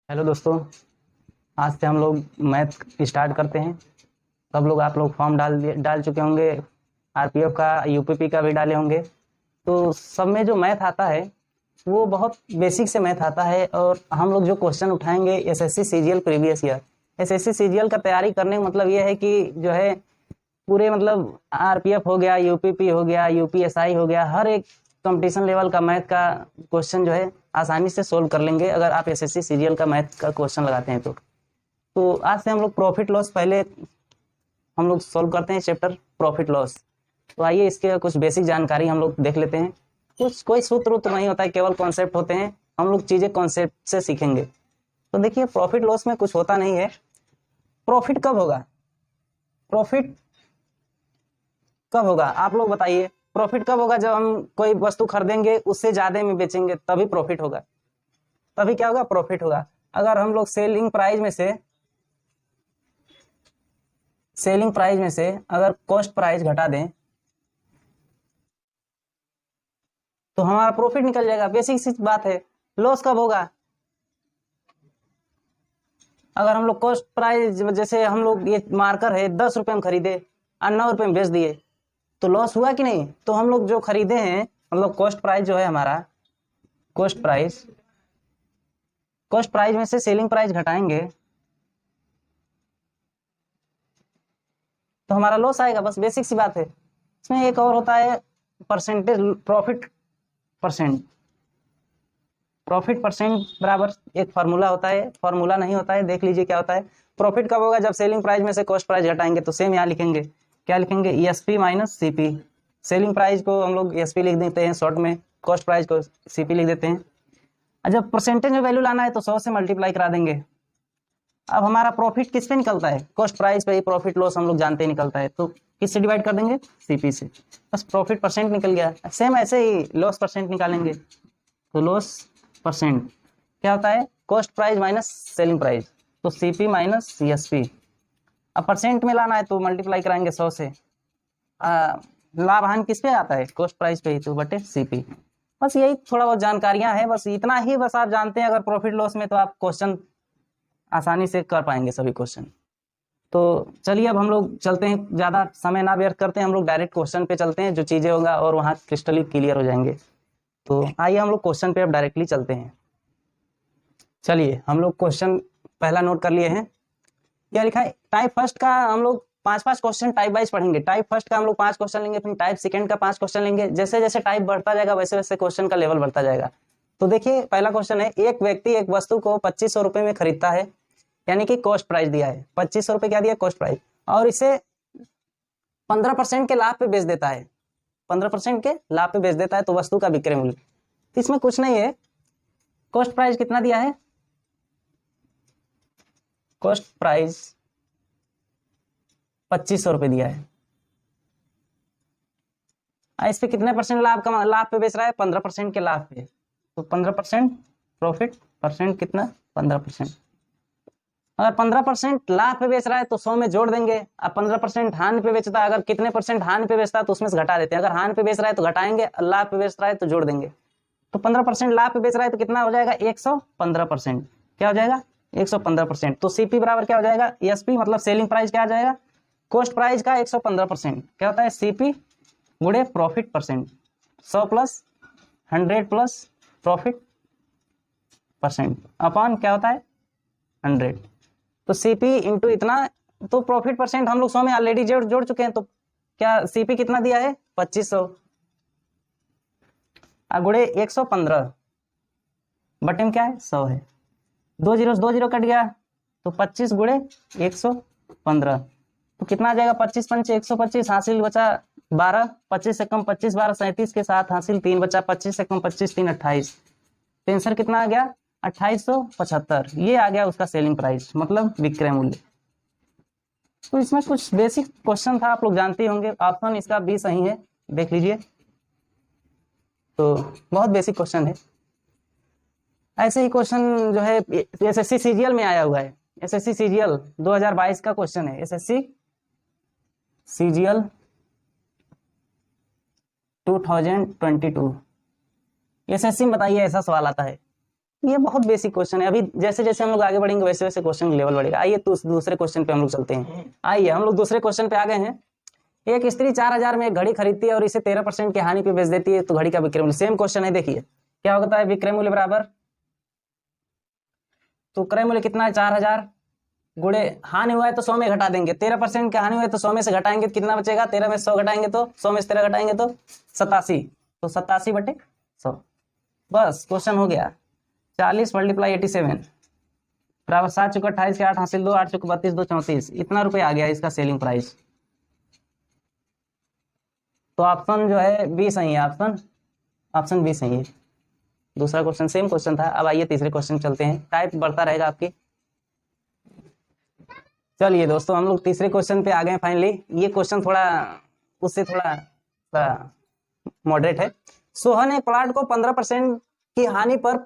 Hello दोस्तों। आज से हम लोग मैथ स्टार्ट करते हैं। सब लोग आप लोग फॉर्म डाल चुके होंगे। आरपीएफ का, यूपीपी का भी डाले होंगे। तो सब में जो मैथ आता है वो बहुत बेसिक से मैथ आता है। और हम लोग जो क्वेश्चन उठाएंगे SSC CGL previous year, SSC CGL का तैयारी करने का मतलब ये है कि जो है पूरे मतलब आरपीएफ हो गया, यूपीपी हो गया, यूपीएसआई हो गया, हर एक कंपटीशन लेवल का मैथ का क्वेश्चन जो है आसानी से सोल्व कर लेंगे अगर आप एसएससी सीजीएल का मैथ का क्वेश्चन लगाते हैं तो आज से हम लोग प्रॉफिट लॉस पहले हम लोग सोल्व करते हैं, चैप्टर प्रॉफिट लॉस। तो आइए इसके कुछ बेसिक जानकारी हम लोग देख लेते हैं। कुछ कोई सूत्र तो नहीं होता है, केवल कॉन्सेप्ट होते हैं। हम लोग चीजें कॉन्सेप्ट से सीखेंगे। तो देखिए, प्रॉफिट लॉस में कुछ होता नहीं है। प्रॉफिट कब होगा? प्रॉफिट कब होगा आप लोग बताइए। प्रॉफिट कब होगा? जब हम कोई वस्तु खरीदेंगे, उससे ज्यादा में बेचेंगे, तभी प्रॉफिट होगा। तभी क्या होगा? प्रॉफिट होगा। अगर हम लोग सेलिंग प्राइस में से अगर कॉस्ट प्राइस घटा दें तो हमारा प्रॉफिट निकल जाएगा। बेसिक सी बात है। लॉस कब होगा? अगर हम लोग कॉस्ट प्राइस, जैसे हम लोग ये मार्कर है 10 रुपए में खरीदे और 9 रुपए में बेच दिए, तो लॉस हुआ कि नहीं? तो हम लोग जो खरीदे हैं, मतलब कॉस्ट प्राइस जो है हमारा, कॉस्ट प्राइस में से सेलिंग प्राइस घटाएंगे तो हमारा लॉस आएगा। बस बेसिक सी बात है। इसमें एक और होता है परसेंटेज परसेंट प्रॉफिट परसेंट बराबर एक फार्मूला होता है। फार्मूला नहीं होता है, देख लीजिए क्या होता है। प्रॉफिट कब होगा? जब सेलिंग प्राइस में से कॉस्ट प्राइस घटाएंगे। तो सेम यहाँ लिखेंगे, क्या लिखेंगे? SP minus CP. Selling price को हम लोग एसपी लिख देते हैं शॉर्ट में, कॉस्ट प्राइस को सीपी लिख देते हैं। और जब परसेंटेज में वैल्यू लाना है तो 100 से मल्टीप्लाई करा देंगे। अब हमारा प्रॉफिट किस पे निकलता है? कॉस्ट प्राइस पे ही प्रॉफिट लॉस हम लोग जानते ही निकलता है। तो किससे डिवाइड कर देंगे? सीपी से। बस प्रॉफिट परसेंट निकल गया। सेम ऐसे ही लॉस परसेंट निकालेंगे तो लॉस परसेंट क्या होता है? Cost price minus selling price, तो सीपी माइनस एसपी। अब परसेंट में लाना है तो मल्टीप्लाई कराएंगे 100 से। लाभ हानि किस पे आता है? कॉस्ट प्राइस पे ही, तो बटे सीपी। बस यही थोड़ा बहुत जानकारियां हैं, बस इतना ही बस आप जानते हैं। अगर प्रॉफिट लॉस में तो आप क्वेश्चन आसानी से कर पाएंगे सभी क्वेश्चन। तो चलिए अब हम लोग चलते हैं, ज्यादा समय ना व्यर्थ करते हैं, हम लोग डायरेक्ट क्वेश्चन पे चलते हैं। जो चीजें होगा और वहाँ क्रिस्टली क्लियर हो जाएंगे। तो आइए हम लोग क्वेश्चन पे अब डायरेक्टली चलते हैं। चलिए हम लोग क्वेश्चन पहला नोट कर लिए हैं। क्या लिखा है? टाइप फर्स्ट का हम लोग 5-5 क्वेश्चन टाइप वाइज पढ़ेंगे। टाइप फर्स्ट का हम लोग 5 क्वेश्चन लेंगे, फिर टाइप सेकंड का 5 क्वेश्चन लेंगे। जैसे जैसे टाइप बढ़ता जाएगा वैसे वैसे क्वेश्चन का लेवल बढ़ता जाएगा। तो देखिए पहला क्वेश्चन है, एक व्यक्ति एक वस्तु को 2500 रुपए में खरीदता है, यानी कि कॉस्ट प्राइस दिया है 2500 रुपए, क्या दिया? Cost price. और इसे 15% के लाभ पे बेच देता है, 15% के लाभ पे बेच देता है, तो वस्तु का विक्रय मूल्य। तो इसमें कुछ नहीं है। कॉस्ट प्राइस कितना दिया है? कॉस्ट प्राइस 2500 रुपए दिया है। इस पे कितने परसेंट लाभ पे बेच रहा है? 15% के लाभ पे। तो 15% प्रॉफिट, परसेंट कितना? 15%। अगर 15% लाभ पे बेच रहा है तो 100 में जोड़ देंगे। अब 15% हानि पे बेचता है, अगर कितने परसेंट हानि पे बेचता है तो उसमें से घटा देते हैं। अगर हानि पे बेच रहा है तो घटाएंगे, लाभ पे बेच रहा है तो जोड़ देंगे। तो 15% लाभ पे बेच रहा है तो कितना हो जाएगा? 115%। क्या हो जाएगा? 115%। तो सीपी बराबर क्या हो जाएगा? एसपी मतलब सेलिंग प्राइस क्या आ जाएगा? कॉस्ट प्राइस का 115%। क्या होता है? सीपी गुणे profit percent. 100 plus 100 plus profit percent upon क्या होता है? 100। तो सीपी इंटू इतना, तो प्रॉफिट परसेंट हम लोग 100 में ऑलरेडी जोड़ चुके हैं। तो क्या सीपी कितना दिया है? 2500 गुणे 115 बटे में क्या है? 100 है। 2 जीरो कट गया, तो 25 गुणे 115, तो कितना आ जाएगा? 25 पंच 125, हासिल बचा 12, 25 से कम 25 12 37 के साथ हासिल 3 बचा, 25 से कम 25 3 28, तो आंसर कितना आ गया? 2875। ये आ गया उसका सेलिंग प्राइस, मतलब विक्रय मूल्य। तो इसमें कुछ बेसिक क्वेश्चन था, आप लोग जानते होंगे। ऑप्शन इसका बी सही है, देख लीजिए। तो बहुत बेसिक क्वेश्चन है। ऐसे ही क्वेश्चन जो है एसएससी सीजीएल में आया हुआ है। एसएससी सीजीएल 2022 का क्वेश्चन है। SSC CGL 2022। एसएससी में बताइए ऐसा सवाल आता है, ये बहुत बेसिक क्वेश्चन है। अभी जैसे जैसे हम लोग आगे बढ़ेंगे वैसे वैसे क्वेश्चन लेवल बढ़ेगा। आइए तो दूसरे क्वेश्चन पे हम लोग चलते हैं। आइए हम लोग दूसरे क्वेश्चन पे आ गए हैं। एक स्त्री 4000 में एक घड़ी खरीदती है और इसे 13% की हानि पे बेच देती है, तो घड़ी का विक्रय मूल्य। सेम क्वेश्चन है, देखिए क्या होता है। विक्रय मूल्य बराबर, तो क्रय मूल्य कितना है 4000 गुणे हानि हुआ है तो 100 में घटा देंगे। 13% की हानि हुआ है तो 100 में से घटाएंगे तो कितना बचेगा। 13 में 100 घटाएंगे तो 100 में से 13 घटाएंगे तो 87, तो 87/100। बस क्वेश्चन हो गया। 40 × 87 बराबर 7 चुका 28 के 8 हासिल 2, 8 चुका 32 2 34। इतना रुपये आ गया इसका सेलिंग प्राइस। तो ऑप्शन जो है बी सही है। ऑप्शन बी सही है। दूसरा क्वेश्चन सेम क्वेश्चन था। अब आइए तीसरे क्वेश्चन चलते हैं। टाइप बढ़ता रहेगा आपकी। चलिए दोस्तों हम लोग तीसरे क्वेश्चन पे आ गए फाइनली। ये क्वेश्चन थोड़ा उससे थोड़ा मॉडरेट है। सोहन एक प्लाट को 15% की हानि पर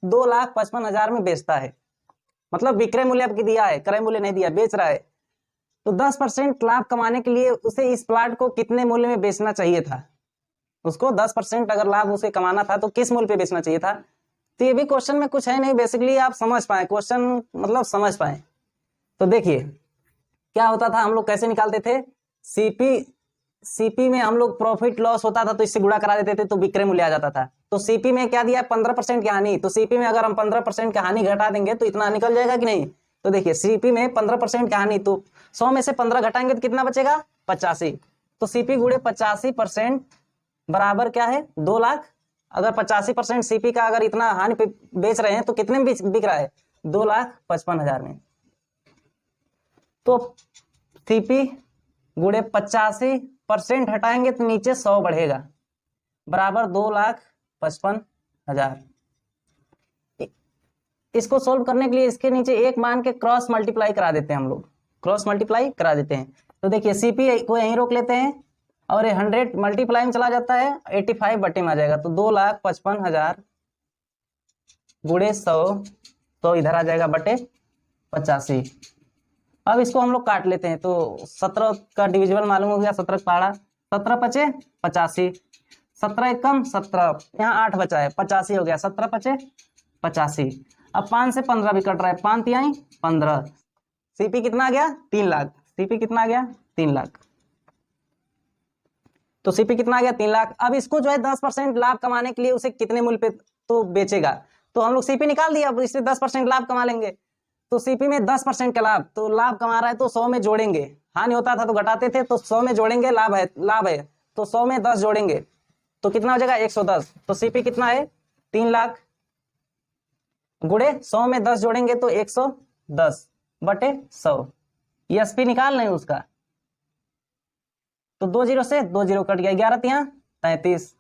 2,55,000 में बेचता है। मतलब विक्रय मूल्य आपकी दिया है, क्रय मूल्य नहीं दिया, बेच रहा है। तो 10% लाभ कमाने के लिए उसे इस प्लाट को कितने मूल्य में बेचना चाहिए था। उसको 10% अगर लाभ उसे कमाना था तो किस मूल्य पे बेचना चाहिए था। तो ये भी क्वेश्चन में कुछ है नहीं, बेसिकली आप समझ पाए क्वेश्चन, मतलब समझ पाए। तो देखिए क्या होता था, हम लोग कैसे निकालते थे। सीपी में हम लोग प्रॉफिट लॉस होता था तो इससे गुणा करा देते थे तो विक्रय मूल्य आ जाता था। तो सीपी में क्या दिया, 15% की हानि। तो सीपी में अगर हम 15% की हानि घटा देंगे तो इतना निकल जाएगा कि नहीं। तो देखिए सीपी में 15% की हानि, तो 100 में से 15 घटाएंगे तो कितना बचेगा 85। तो सीपी गुणे 85% बराबर क्या है 2 लाख। अगर 85% सीपी का अगर इतना हानि पे बेच रहे हैं तो कितने में बिक रहा है 2,55,000 में। तो सीपी गुणे 85% हटाएंगे तो नीचे 100 बढ़ेगा बराबर 2,55,000। इसको सोल्व करने के लिए इसके नीचे एक मान के क्रॉस मल्टीप्लाई करा देते हैं हम लोग, क्रॉस मल्टीप्लाई करा देते हैं। तो देखिए सीपी को यहीं रोक लेते हैं और ये 100 मल्टीप्लाई में चला जाता है 85 बटे में आ जाएगा। तो 2,55,000 गुणे 100 इधर आ जाएगा बटे 85। अब इसको हम लोग काट लेते हैं। तो 17 का डिविजिबल मालूम हो गया, 17 पाड़ा 17 पचे 85, 17 एकम 17, यहाँ 8 बचा है 85 हो गया, 17 पचे 85। अब 5 से 15 भी कट रहा है, 5 तिहाई 15। सीपी कितना आ गया 3 लाख। सीपी कितना आ गया 3 लाख। तो सीपी कितना आ गया 3 लाख। अब इसको जो है 10% लाभ कमाने के लिए उसे कितने मूल्य पे तो बेचेगा। तो हम लोग सीपी निकाल दिया, अब इससे 10% लाभ कमा लेंगे। तो सीपी में 10% का लाभ, तो लाभ कमा रहा है तो 100 में जोड़ेंगे। हानि होता था तो घटाते थे, तो 100 में जोड़ेंगे, लाभ है तो 100 में 10 जोड़ेंगे तो कितना हो जाएगा 110। तो सीपी कितना है 3 लाख गुणे 100 में 10 जोड़ेंगे तो 110 बटे 100। एसपी निकाल लें उसका, तो 2 जीरो से 2 जीरो कट गया, 11 तिहां 33,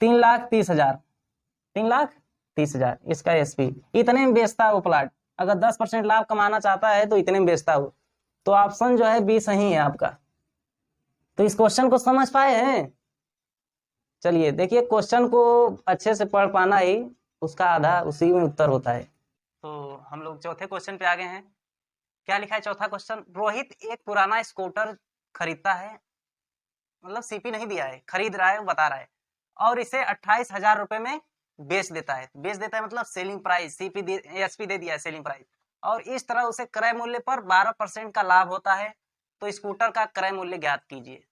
3,30,000, 3,30,000 इसका एसपी। इतने में बेचता है वो प्लाट। अगर 10% लाभ कमाना चाहता है तो इतने में बेचता हो। तो ऑप्शन जो है बी सही है आपका। तो इस क्वेश्चन को समझ पाए हैं। चलिए देखिए क्वेश्चन को अच्छे से पढ़ पाना ही उसका आधा उसी में उत्तर होता है। तो हम लोग चौथे क्वेश्चन पे आ गए हैं। क्या लिखा है चौथा क्वेश्चन। रोहित एक पुराना स्कूटर खरीदता है, मतलब सीपी नहीं दिया है, खरीद रहा है, वो बता रहा है, और इसे 28,000 रुपए में बेच देता है। मतलब सेलिंग प्राइस, सीपी एसपी दे दिया है सेलिंग प्राइस, और इस तरह उसे क्रय मूल्य पर 12% का लाभ होता है। तो स्कूटर का क्रय मूल्य ज्ञात कीजिए।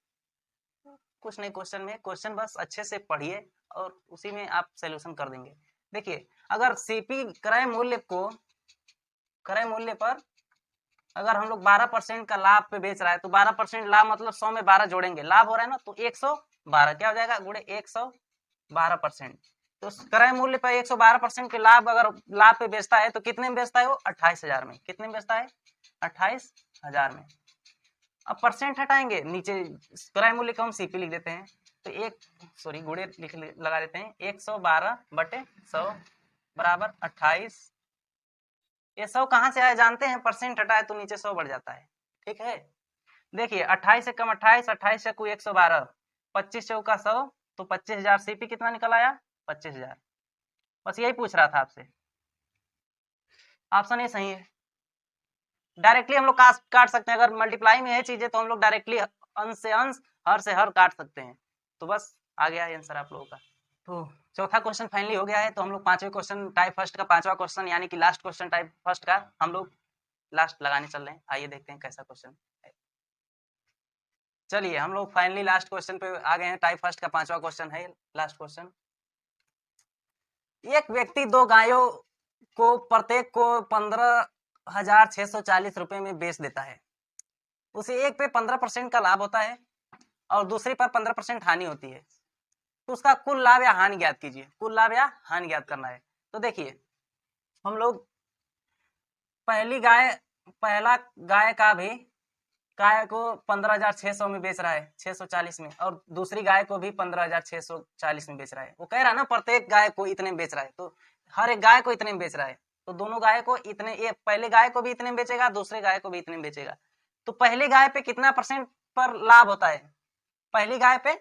कुछ नहीं क्वेश्चन में, क्वेश्चन बस अच्छे से पढ़िए और उसी में आप सॉल्यूशन कर देंगे। देखिए अगर सीपी क्रय मूल्य पर अगर हम लोग 12% का लाभ पे बेच रहा है तो 12% लाभ मतलब 100 में 12 जोड़ेंगे, लाभ हो रहा है ना, तो 112 क्या हो जाएगा गुणे 112%। तो क्रय मूल्य पर 112% के लाभ अगर लाभ पे बेचता है तो कितने में बेचता है वो 28,000 में। कितने में बेचता है 28,000 में। अब परसेंट हटाएंगे, नीचे क्रय मूल्य को हम सीपी लिख देते हैं, तो गुणे लगा देते हैं 112 बटे 100 बराबर 28। ये 100 कहाँ से आया जानते हैं, परसेंट हटाए तो नीचे 100 बढ़ जाता है। ठीक है, देखिए 28 से कम 28, 28 से कोई 112, 25 चौका 100, तो 25,000। सीपी कितना निकल आया 25,000। बस यही पूछ रहा था आपसे। ऑप्शन ए सही है। डायरेक्टली हम लोग काट सकते हैं, अगर मल्टीप्लाई में है चीजें तो हम लोग डायरेक्टली अंश से अंश, हर से हर काट सकते हैं। तो बस आ गया आंसर आप लोगों का। तो चौथा क्वेश्चन फाइनली हो गया है। तो हम लोग पांचवें क्वेश्चन टाइप फर्स्ट का पांचवा क्वेश्चन यानी कि लास्ट क्वेश्चन टाइप फर्स्ट का हम लोग लास्ट लगाने चल रहे हैं। आइए देखते हैं कैसा क्वेश्चन है। चलिए हम लोग फाइनली लास्ट क्वेश्चन पे आ गए हैं। टाइप फर्स्ट का पांचवा क्वेश्चन है लास्ट क्वेश्चन। एक व्यक्ति दो गायों को प्रत्येक को 15,640 रुपए में बेच देता है। उसे एक पे 15% का लाभ होता है और दूसरे पर 15% हानि होती है। तो उसका कुल लाभ या हानि ज्ञात कीजिए। कुल लाभ या हानि ज्ञात करना है। तो देखिए हम लोग पहला गाय का भी गाय को 15,600 में बेच रहा है, 640 में, और दूसरी गाय को भी 15,640 में बेच रहा है। वो कह रहा है ना प्रत्येक गाय को इतने में बेच रहा है, तो हर एक गाय को इतने में बेच रहा है। तो दोनों गाय को इतने, ये पहले गाय को भी इतने में बेचेगा, दूसरे गाय को भी इतने में बेचेगा। तो पहली गाय पे कितना % पर लाभ होता है? पहली गाय पे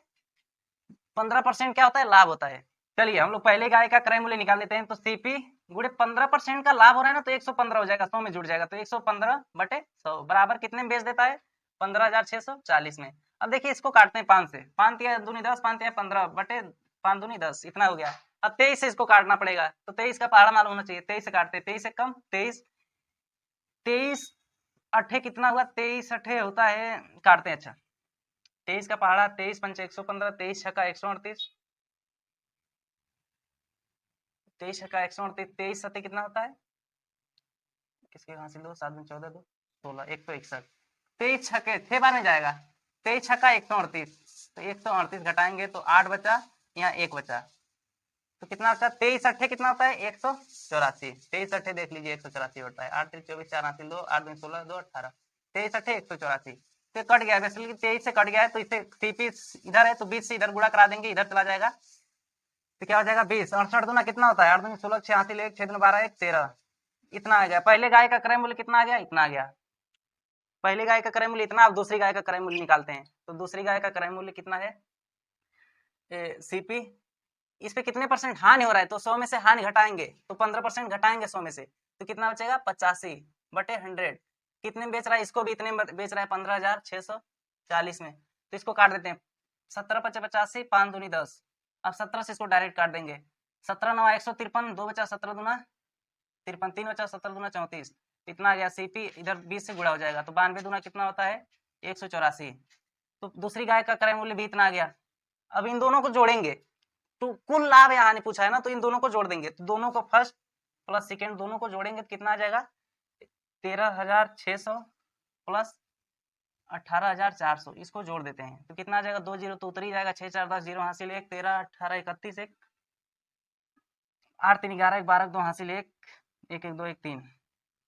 15% क्या होता है? लाभ होता है। चलिए हम लोग पहले गाय का क्रय मूल्य निकाल लेते हैं। तो सीपी गुणे 15% का लाभ हो रहा है ना, तो 115 हो जाएगा, 100 में जुड़ जाएगा। तो 115/100 बराबर कितने में बेच देता है? 15,640 में। अब देखिए इसको काटते हैं 5 से। 5 तिया दूनी 10, 5 तिया 15/5 दूनी 10, इतना हो गया। अब 23 से इसको काटना पड़ेगा। तो 23 का पहाड़ा मालूम होना चाहिए। 23 से काटते हैं, 23 से कम 23 अठे कितना हुआ? 23 अठे होता है, काटते हैं। अच्छा 23 का पहाड़ा 23 पंचे 115, 23 छक्का 138, 23 छक्का 138, 23 सत्ते कितना होता है? किसके हासिल दो 7 में 14 दो 16, 161। 23 छक्के 6 बार में जाएगा। 23 छक्का 138, तो 138 घटाएंगे तो 8 बचा, यहाँ 1 बचा, तो कितना होता है? 23 अट्ठे कितना होता है? 184। 23 अट्ठे देख लीजिए 184 होता है। 8 3 24 4 हासिल 2, 8 2 16 2 18, 23 अट्ठे 184। तो कट गया, वैसे 23 से कट गया है, तो इसे सीपी इधर है तो 20 से इधर गुणा करा देंगे, इधर चला जाएगा। तो क्या हो जाएगा? 20। 68 दूना कितना होता है? 8 दूनी 16, 6 हासिल 1, 6 दूना 12 1 13, इतना आ गया। पहले गाय का क्रय मूल्य कितना आ गया? इतना आ गया। पहली गाय का क्रय मूल्य इतना। अब दूसरी गाय का क्रय मूल्य निकालते हैं। तो दूसरी गाय का क्रय मूल्य कितना है? सीपी इस पे कितने % हानि हो रहा है? तो 100 में से हानि घटाएंगे, तो 15% घटाएंगे 100 में से, तो कितना बचेगा? 85/100। कितने में बेच रहा है? इसको भी इतने में बेच रहा है, 15,640 में। तो इसको काट देते हैं। 17 × 85, 5 दूनी 10। अब 17 से इसको डायरेक्ट काट देंगे। 17 9 153, 2 बचा 17 दूना 53, 3 बचा 17 दूना 34, इतना आ गया। सीपी इधर 20 से गुणा हो जाएगा, तो 92 दूना कितना होता है? 184। तो दूसरी गाय का क्रय मूल्य भी इतना आ गया। अब इन दोनों को जोड़ेंगे, तो कुल लाभ या हानि पूछा है ना, तो इन दोनों को जोड़ देंगे। तो दोनों को फर्स्ट प्लस सेकेंड दोनों को जोड़ेंगे तो कितना आ जाएगा? 13,600 प्लस 18,400, इसको जोड़ देते हैं तो कितना आ जाएगा? 2 जीरो तो उतर ही जाएगा। 6 4 10 0 हासिल 1, 13 18 31 1, 8 3 11 1 12 2 हासिल 1 1 1 2 1 3।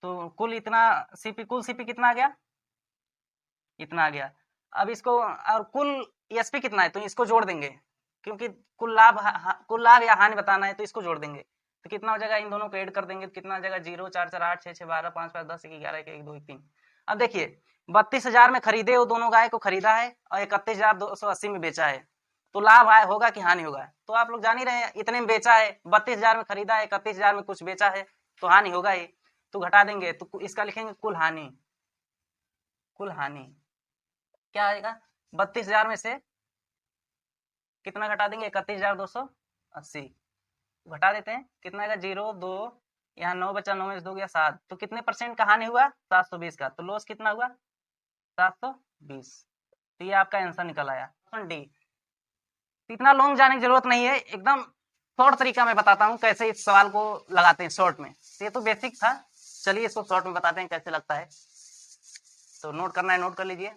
तो कुल इतना कुल सीपी कितना आ गया? इतना आ गया। अब इसको, और कुल एसपी कितना है, तो इसको जोड़ देंगे, क्योंकि कुल लाभ या हानि बताना है, तो इसको जोड़ देंगे। तो कितना हो जाएगा? इन दोनों को ऐड कर देंगे तो कितना हो जाएगा? 0 4 4 8 6 6 12 5 5 10 1 11 1 1 2 1 3। अब देखिए 32,000 में खरीदे, वो दोनों गाय को खरीदा है और 31,280 में बेचा है। तो लाभ आय होगा कि हानि होगा? तो आप लोग जान ही रहे हैं, इतने में बेचा है, 32,000 में खरीदा है, 31,000 में कुछ बेचा है, तो हानि होगा ही। तो घटा देंगे, तो इसका लिखेंगे कुल हानि। कुल हानि क्या आएगा? 32,000 में से कितना घटा देंगे? 31,280 घटा देते हैं, कितना आएगा? 0 2, यहाँ 9 बचा, 9 में से 2 गया 7, तो कितने % का हानि हुआ? 720 का। तो लॉस कितना हुआ? 720। तो ये आपका आंसर निकल आया डी। इतना लॉन्ग जाने की जरूरत नहीं है, एकदम शॉर्ट तरीका मैं बताता हूँ कैसे इस सवाल को लगाते हैं शॉर्ट में। ये तो बेसिक था, चलिए इसको शॉर्ट में बताते हैं कैसे लगता है। तो नोट करना है नोट कर लीजिए।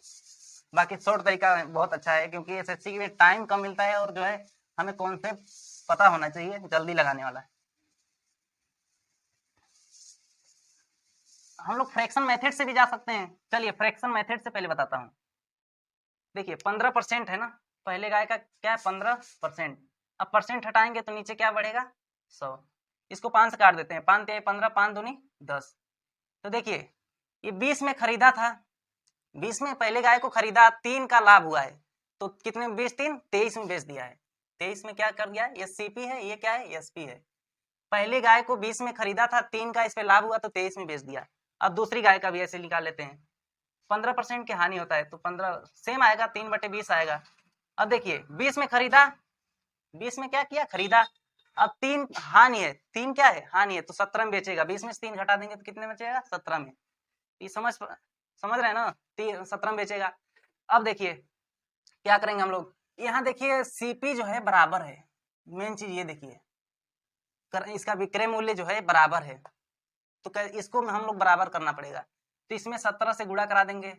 बाकी शॉर्ट तरीका बहुत अच्छा है, क्योंकि एसएससी में टाइम कम मिलता है और जो है हमें कॉन्सेप्ट पता होना चाहिए, जल्दी लगाने वाला है। हम लोग फ्रैक्शन मेथड से भी जा सकते हैं। चलिए फ्रैक्शन मेथड से पहले बताता हूँ। देखिए 15% है ना, पहले गाय का क्या है? 15%। अब % हटाएंगे तो नीचे क्या बढ़ेगा? 100। इसको 5 से काट देते हैं। 5 3 15, 5 दूनी 10। तो देखिए ये 20 में खरीदा था, 20 में पहले गाय को खरीदा, 3 का लाभ हुआ है, तो कितने में? 20 3 23 में बेच दिया है। 23 में क्या कर दिया? ये सीपी है, ये क्या है? एसपी है। पहले गाय को 20 में खरीदा था, 3 का इस पे लाभ हुआ, तो 23 में बेच दिया। अब दूसरी गाय का भी ऐसे निकाल लेते हैं। 15% की हानि होता है, तो 15 सेम आएगा, 3/20 आएगा। अब देखिए 20 में खरीदा, 20 में क्या किया? खरीदा, अब 3 हानि है, 3 क्या है, हानि है, तो 17 में बेचेगा, 20 में से 3 घटा देंगे तो कितने में बचेगा, 17 में। ये समझ रहे हैं ना, 17 में बेचेगा। अब देखिए क्या करेंगे हम लोग, यहाँ देखिए सीपी जो है बराबर है, मेन चीज ये देखिए, इसका विक्रय मूल्य जो है बराबर है, तो इसको हम लोग बराबर करना पड़ेगा। तो इसमें 17 से गुणा करा देंगे,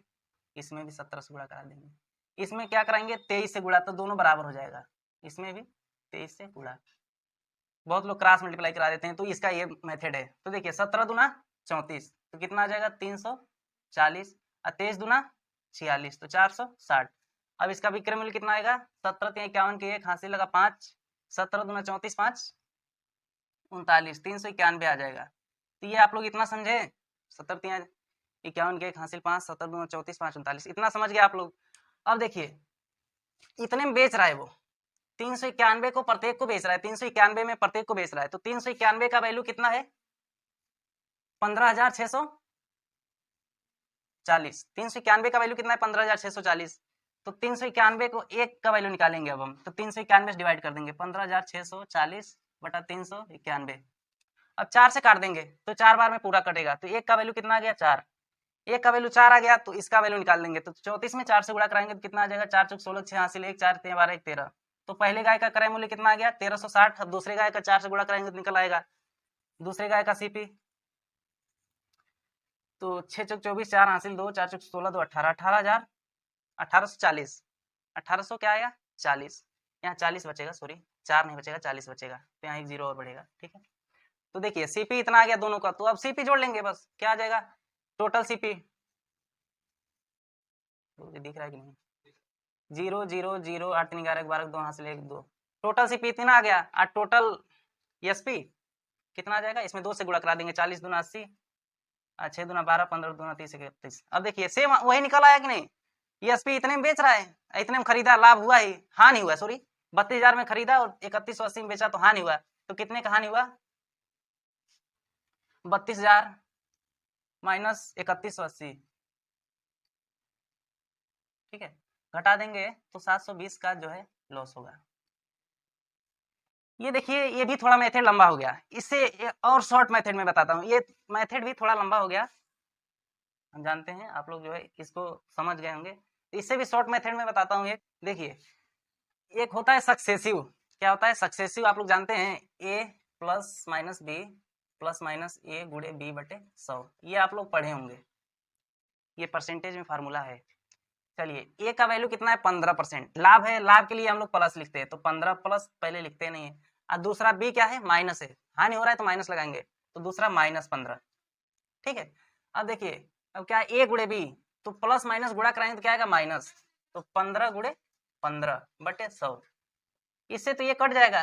इसमें भी 17 से गुणा करा देंगे, इसमें क्या कराएंगे 23 से गुणा, तो दोनों बराबर हो जाएगा, इसमें भी 23 से गुणा। बहुत लोग क्रॉस मल्टीप्लाई करा देते हैं, तो इसका ये मेथड है। तो देखिए 17 दूना 34, तो कितना आ जाएगा 340, और 23 दूना 46, तो 460। अब इसका विक्रय मूल्य कितना आएगा, 17 51 के एक हासिल लगा 5, 17 दूना 34, 5 39, 391 आ जाएगा। तो ये आप लोग इतना समझे, 17 51 के एक हासिल 5, 17 दूना 34, 5 39, इतना समझ गए आप लोग। अब देखिए इतने में बेच रहा है वो, 391 को प्रत्येक को बेच रहा है, 391 में प्रत्येक को बेच रहा है, तो 391 का वैल्यू कितना है 15,640, 391 का वैल्यू कितना है 15,640, तो 391 को एक का वैल्यू निकालेंगे अब हम, तो 391 से डिवाइड कर देंगे, 15,640 बटा 391, अब 4 से काट देंगे तो 4 बार में पूरा कटेगा, तो एक का वैल्यू कितना आ गया 4, एक का वैल्यू 4 आ गया, तो इसका वैल्यू निकाल देंगे, तो 34 में 4 से गुणा कराएंगे तो कितना आ जाएगा, 4 चौक 16, 6 हासिल 1, 4 3 12 1 13, तो पहले गाय का क्रय मूल्य कितना आ गया 1360। अब दूसरे गाय का 4 से गुणा कराएंगे तो निकल आएगा दूसरे गाय का सीपी, तो 6 चौक 24, 4 हासिल 2, 4 चौक 16, 2 18, 18,000 1840, 1800 क्या आएगा 40, यहाँ 40 बचेगा, सॉरी 4 नहीं बचेगा 40 बचेगा, तो यहाँ एक जीरो और बढ़ेगा, ठीक है। तो देखिए सीपी इतना आ गया दोनों का, तो अब सीपी जोड़ लेंगे बस, क्या आ जाएगा टोटल सीपी, दिख रहा है कि नहीं, 0 0 0 8 3 11 12 2 हासिल 1 2, टोटल सीपी इतना आ गया, और टोटल एसपी कितना आ जाएगा, इसमें 2 से गुणा करा देंगे, 40 दूना 80, 6 दूना 12, 15 दूना 30 31। अब देखिए सेम वही निकल आया कि नहीं, एसपी इतने में बेच रहा है, इतने में खरीदा, लाभ हुआ ही, हानि हुआ, सॉरी 32,000 में खरीदा और 3180 में बेचा, तो हानि हुआ, तो कितने का हानि हुआ 32,000 माइनस 3180, ठीक है, घटा देंगे तो 720 का जो है लॉस होगा। ये देखिए ये भी थोड़ा मेथड लंबा हो गया, इससे और शॉर्ट मेथड में बताता हूँ, ये मेथड भी थोड़ा लंबा हो गया, हम जानते हैं आप लोग जो है इसको समझ गए होंगे, इससे भी शॉर्ट मेथड में बताता हूँ। ये देखिए एक होता है सक्सेसिव, क्या होता है सक्सेसिव, आप लोग जानते हैं a plus minus B plus minus A गुणे बी बटे 100, ये आप लोग पढ़े होंगे, ये परसेंटेज में फार्मूला है। चलिए ए का वैल्यू कितना है 15%, लाभ है, लाभ के लिए हम लोग प्लस लिखते हैं, तो 15 प्लस पहले लिखते नहीं है, और दूसरा बी क्या है माइनस है, हानि हो रहा है तो माइनस लगाएंगे, तो दूसरा -15, ठीक है। अब देखिए अब क्या है ए गुणे बी, तो प्लस माइनस गुणा कराएंगे तो क्या आएगा माइनस, तो 15 गुणे 15 बटे 100, इससे तो ये कट जाएगा,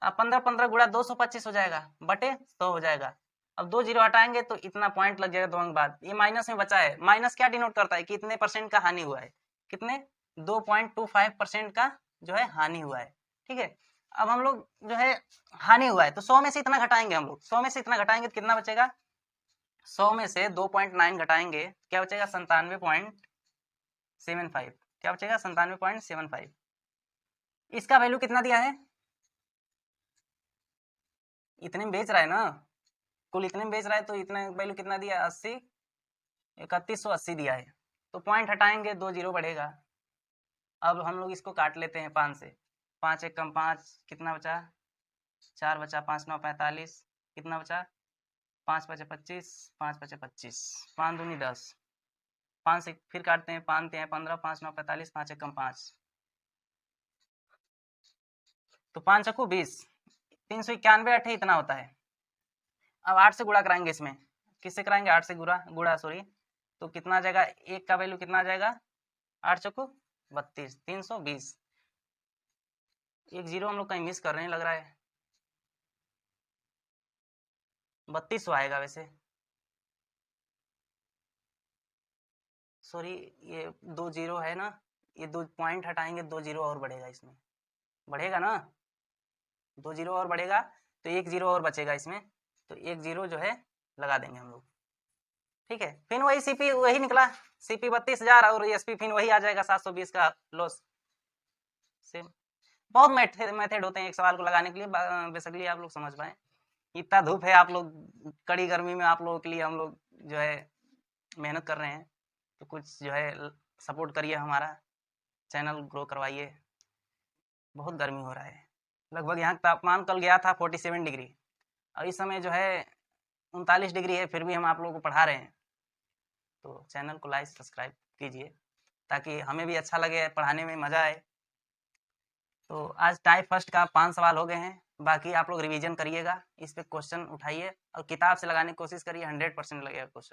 अब 15 15 गुणा 225 हो जाएगा बटे 100 हो जाएगा, अब 2 जीरो हटाएंगे तो इतना पॉइंट लग जाएगा 2 अंक बाद, ये माइनस में बचा है, माइनस क्या डिनोट करता है कि कितने परसेंट का हानि हुआ है, कितने 2.25% का जो है हानि हुआ है, ठीक है। अब हम लोग जो है हानि हुआ है तो 100 में से इतना घटाएंगे, हम लोग 100 में से इतना घटाएंगे तो कितना बचेगा, 100 में से 2.9 घटाएंगे क्या बचेगा 97.75, क्या बचेगा 97.75, इसका वैल्यू कितना दिया है, इतने में बेच रहा है ना, कुल इतने में बेच रहा है, तो इतना वैल्यू कितना दिया 80, 3180 दिया है, तो पॉइंट हटाएंगे 2 जीरो बढ़ेगा। अब हम लोग इसको काट लेते हैं 5 से, 5 एक कम 5, कितना बचा 4 बचा, 5 9 45, कितना बचा 5 बचे 25, 5 बचे 25, 5 दूनी 10, 5 से फिर काटते हैं, 5 3 15, 5 9 45, 5 एक कम 5, तो 5 चक्कू 20, 391 8 इतना होता है। अब 8 से गुणा कराएंगे, इसमें किससे कराएंगे 8 से गुणा सॉरी, तो कितना आ जाएगा, एक का वैल्यू कितना आ जाएगा 8 चक्कू 32, 320, एक जीरो हम लोग कहीं मिस कर रहे हैं लग रहा है, 3200 आएगा वैसे, सॉरी ये 2 जीरो है ना, ये 2 पॉइंट हटाएंगे 2 जीरो और बढ़ेगा, इसमें बढ़ेगा ना 2 जीरो और बढ़ेगा, तो 1 जीरो और बचेगा इसमें, तो 1 जीरो जो है लगा देंगे हम लोग, ठीक है। फिर वही सीपी वही निकला, सीपी 32,000 और एसपी फिर वही आ जाएगा 720 का लॉस सेम। बहुत मेथड होते हैं एक सवाल को लगाने के लिए, बेसिकली आप लोग समझ पाए। इतना धूप है, आप लोग कड़ी गर्मी में आप लोगों के लिए हम लोग जो है मेहनत कर रहे हैं, तो कुछ जो है सपोर्ट करिए, हमारा चैनल ग्रो करवाइए। बहुत गर्मी हो रहा है, लगभग यहाँ तापमान कल गया था 47 डिग्री, और इस समय जो है 39 डिग्री है, फिर भी हम आप लोगों को पढ़ा रहे हैं। तो चैनल को लाइक सब्सक्राइब कीजिए ताकि हमें भी अच्छा लगे, पढ़ाने में मज़ा आए। तो आज टाइप फर्स्ट का 5 सवाल हो गए हैं, बाकी आप लोग रिवीजन करिएगा, इस पे क्वेश्चन उठाइए और किताब से लगाने की कोशिश करिए, 100% लगेगा क्वेश्चन।